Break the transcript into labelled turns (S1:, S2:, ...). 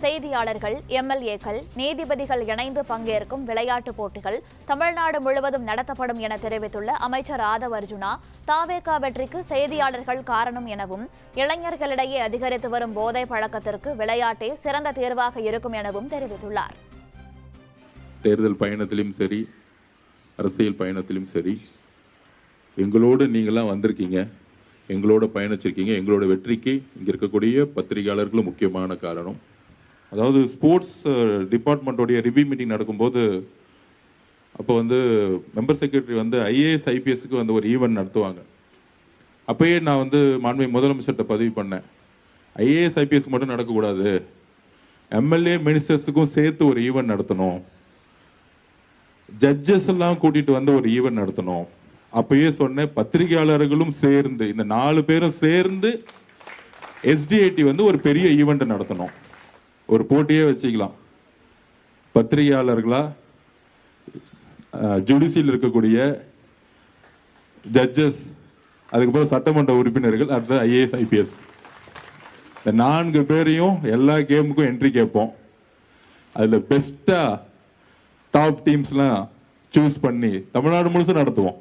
S1: செய்தியாளர்கள், எம்எல்ஏக்கள், நீதிபதிகள் இணைந்து பங்கேற்கும் விளையாட்டுப் போட்டிகள் தமிழ்நாடு முழுவதும் நடத்தப்படும் என தெரிவித்துள்ள அமைச்சர் ஆதவ் அர்ஜுனா, தாவேகா வெற்றிக்கு செய்தியாளர்கள் காரணம் எனவும், இளைஞர்களிடையே அதிகரித்து வரும் போதை பழக்கத்திற்கு விளையாட்டே சிறந்த தீர்வாக இருக்கும் எனவும் தெரிவித்துள்ளார்.
S2: தேர்தல் பயணத்திலும் சரி, அரசியல் பயணத்திலும் சரி, எங்களோடு நீங்களாம் வந்திருக்கீங்க, எங்களோட பயணிச்சிருக்கீங்க. எங்களோட வெற்றிக்கு இங்கே இருக்கக்கூடிய பத்திரிகையாளர்களும் முக்கியமான காரணம். அதாவது ஸ்போர்ட்ஸ் டிபார்ட்மெண்ட்டோடைய ரிவ்யூ மீட்டிங் நடக்கும்போது அப்போ மெம்பர் செக்ரட்டரி ஐஏஎஸ் ஐபிஎஸ்க்கு ஒரு ஈவெண்ட் நடத்துவாங்க. அப்போயே நான் மாண்புமிகு முதலமைச்சர்கிட்ட பதிவு பண்ணேன், ஐஏஎஸ் ஐபிஎஸ்க்கு மட்டும் நடக்கக்கூடாது, எம்எல்ஏ மினிஸ்டர்ஸுக்கும் சேர்த்து ஒரு ஈவெண்ட் நடத்தணும், ஜட்ஜஸ் எல்லாம் கூட்டிட்டு ஒரு ஈவெண்ட் நடத்தணும். அப்பயே சொன்னேன், பத்திரிகையாளர்களும் சேர்ந்து, இந்த 4 பேரும் சேர்ந்து எஸ்டிஐடி ஒரு பெரிய ஈவெண்ட் நடத்தணும், ஒரு போட்டியே வச்சுக்கலாம். பத்திரிகையாளர்களா, ஜுடிஷியல் இருக்கக்கூடிய ஜட்ஜஸ், அதுக்கப்புறம் சட்டமன்ற உறுப்பினர்கள், அடுத்த ஐஏஎஸ் ஐபிஎஸ், இந்த 4 பேரையும் எல்லா கேமுக்கும் என்ட்ரி கேட்போம். அதில் பெஸ்ட்டாக டாப் டீம்ஸ்லாம் சூஸ் பண்ணி தமிழ்நாடு முழுசும் நடத்துவோம்.